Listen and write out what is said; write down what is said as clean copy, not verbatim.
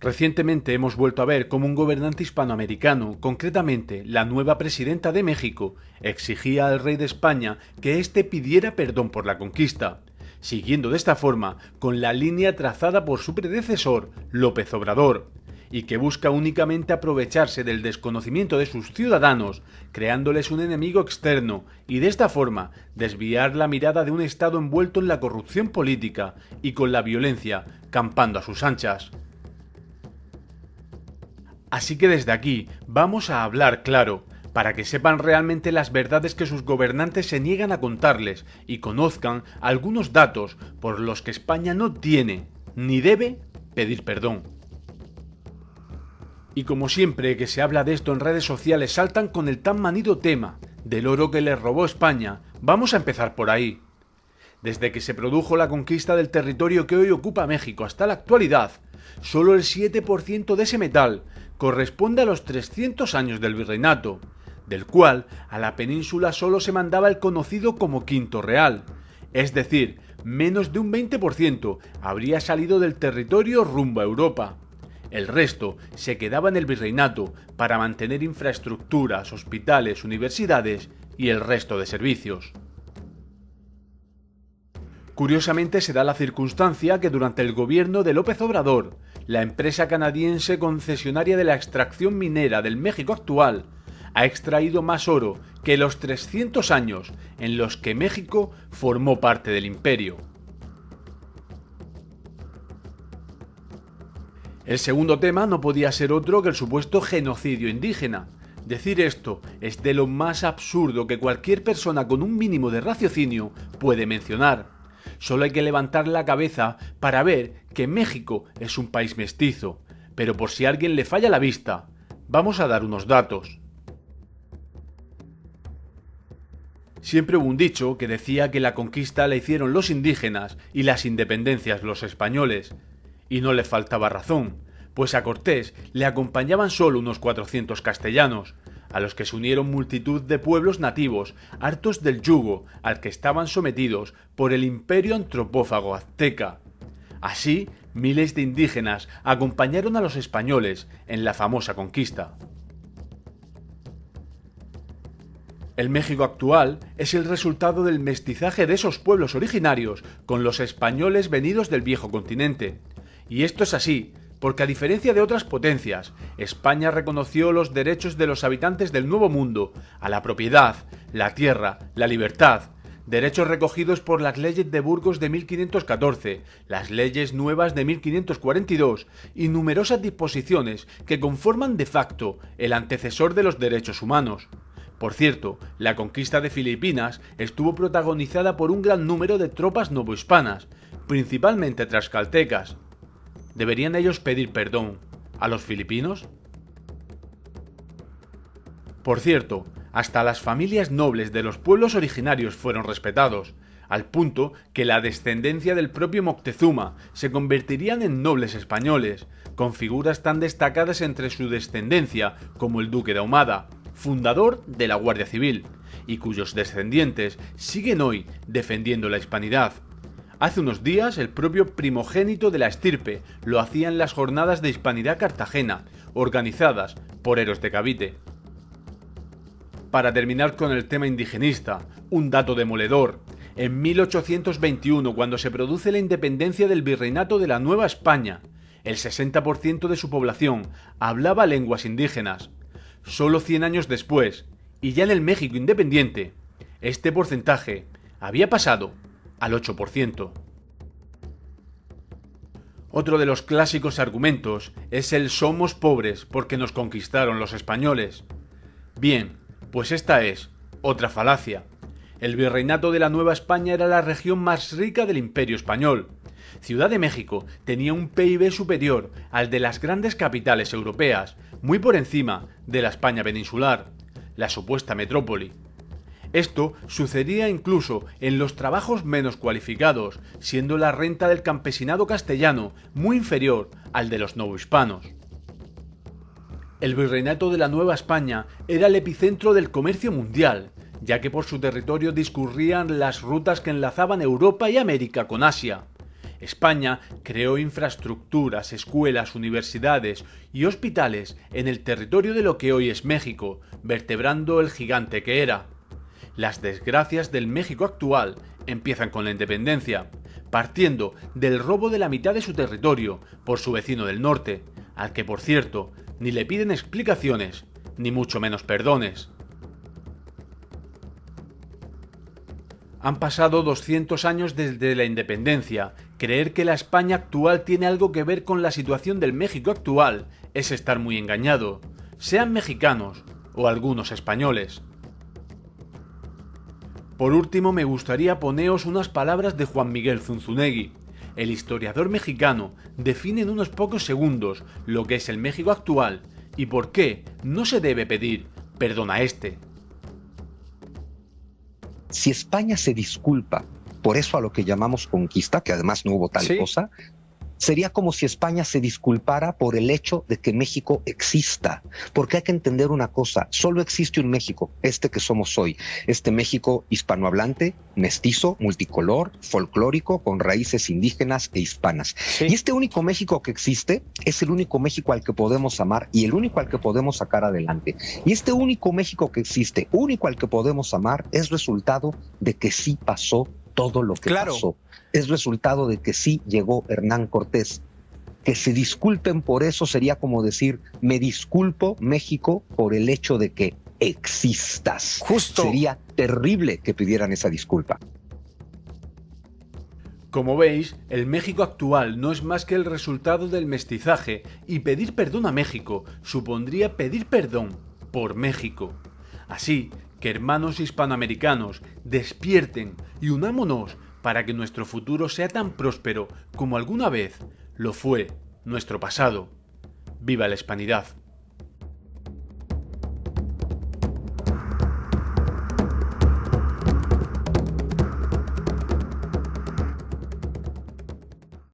Recientemente hemos vuelto a ver cómo un gobernante hispanoamericano, concretamente la nueva presidenta de México, exigía al rey de España que éste pidiera perdón por la conquista, siguiendo de esta forma con la línea trazada por su predecesor, López Obrador, y que busca únicamente aprovecharse del desconocimiento de sus ciudadanos, creándoles un enemigo externo, y de esta forma desviar la mirada de un Estado envuelto en la corrupción política y con la violencia campando a sus anchas. Así que desde aquí vamos a hablar claro, para que sepan realmente las verdades que sus gobernantes se niegan a contarles y conozcan algunos datos por los que España no tiene ni debe pedir perdón. Y como siempre que se habla de esto en redes sociales saltan con el tan manido tema del oro que les robó España, vamos a empezar por ahí. Desde que se produjo la conquista del territorio que hoy ocupa México hasta la actualidad, solo el 7% de ese metal corresponde a los 300 años del virreinato, del cual a la península solo se mandaba el conocido como quinto real, es decir, menos de un 20% habría salido del territorio rumbo a Europa. El resto se quedaba en el virreinato para mantener infraestructuras, hospitales, universidades y el resto de servicios. Curiosamente se da la circunstancia que durante el gobierno de López Obrador, la empresa canadiense concesionaria de la extracción minera del México actual ha extraído más oro que los 300 años en los que México formó parte del imperio. El segundo tema no podía ser otro que el supuesto genocidio indígena. Decir esto es de lo más absurdo que cualquier persona con un mínimo de raciocinio puede mencionar. Solo hay que levantar la cabeza para ver que México es un país mestizo, pero por si a alguien le falla la vista, vamos a dar unos datos. Siempre hubo un dicho que decía que la conquista la hicieron los indígenas y las independencias los españoles, y no le faltaba razón, pues a Cortés le acompañaban solo unos 400 castellanos, a los que se unieron multitud de pueblos nativos, hartos del yugo al que estaban sometidos por el imperio antropófago azteca. Así, miles de indígenas acompañaron a los españoles en la famosa conquista. El México actual es el resultado del mestizaje de esos pueblos originarios con los españoles venidos del viejo continente. Y esto es así, porque a diferencia de otras potencias, España reconoció los derechos de los habitantes del Nuevo Mundo a la propiedad, la tierra, la libertad, derechos recogidos por las leyes de Burgos de 1514, las leyes nuevas de 1542 y numerosas disposiciones que conforman de facto el antecesor de los derechos humanos. Por cierto, la conquista de Filipinas estuvo protagonizada por un gran número de tropas novohispanas, principalmente tlaxcaltecas. ¿Deberían ellos pedir perdón a los filipinos? Por cierto, hasta las familias nobles de los pueblos originarios fueron respetados, al punto que la descendencia del propio Moctezuma se convertirían en nobles españoles, con figuras tan destacadas entre su descendencia como el duque de Ahumada, fundador de la Guardia Civil, y cuyos descendientes siguen hoy defendiendo la hispanidad. Hace unos días el propio primogénito de la estirpe lo hacía en las jornadas de Hispanidad Cartagena, organizadas por Eros de Cavite. Para terminar con el tema indigenista, un dato demoledor. En 1821, cuando se produce la independencia del virreinato de la Nueva España, el 60% de su población hablaba lenguas indígenas. Solo 100 años después, y ya en el México independiente, este porcentaje había pasado al 8%. Otro de los clásicos argumentos es el somos pobres porque nos conquistaron los españoles. Bien, pues esta es otra falacia. El virreinato de la Nueva España era la región más rica del Imperio Español. Ciudad de México tenía un PIB superior al de las grandes capitales europeas, muy por encima de la España peninsular, la supuesta metrópoli. Esto sucedía incluso en los trabajos menos cualificados, siendo la renta del campesinado castellano muy inferior al de los novohispanos. El virreinato de la Nueva España era el epicentro del comercio mundial, ya que por su territorio discurrían las rutas que enlazaban Europa y América con Asia. España creó infraestructuras, escuelas, universidades y hospitales en el territorio de lo que hoy es México, vertebrando el gigante que era. Las desgracias del México actual empiezan con la independencia, partiendo del robo de la mitad de su territorio por su vecino del norte, al que por cierto ni le piden explicaciones, ni mucho menos perdones. Han pasado 200 años desde la independencia. Creer que la España actual tiene algo que ver con la situación del México actual es estar muy engañado, sean mexicanos o algunos españoles. Por último, me gustaría poneros unas palabras de Juan Miguel Zunzunegui. El historiador mexicano define en unos pocos segundos lo que es el México actual y por qué no se debe pedir perdón a este. Si España se disculpa por eso a lo que llamamos conquista, que además no hubo tal cosa, sería como si España se disculpara por el hecho de que México exista. Porque hay que entender una cosa, solo existe un México, este que somos hoy. Este México hispanohablante, mestizo, multicolor, folclórico, con raíces indígenas e hispanas. Y este único México que existe es el único México al que podemos amar y el único al que podemos sacar adelante. Y este único México que existe, único al que podemos amar, es resultado de que sí pasó todo lo que pasó. Es resultado de que sí llegó Hernán Cortés. Que se disculpen por eso sería como decir, me disculpo, México, por el hecho de que existas. Justo. Sería terrible que pidieran esa disculpa. Como veis, el México actual no es más que el resultado del mestizaje y pedir perdón a México supondría pedir perdón por México. Así que hermanos hispanoamericanos, despierten y unámonos para que nuestro futuro sea tan próspero como alguna vez lo fue nuestro pasado. ¡Viva la hispanidad!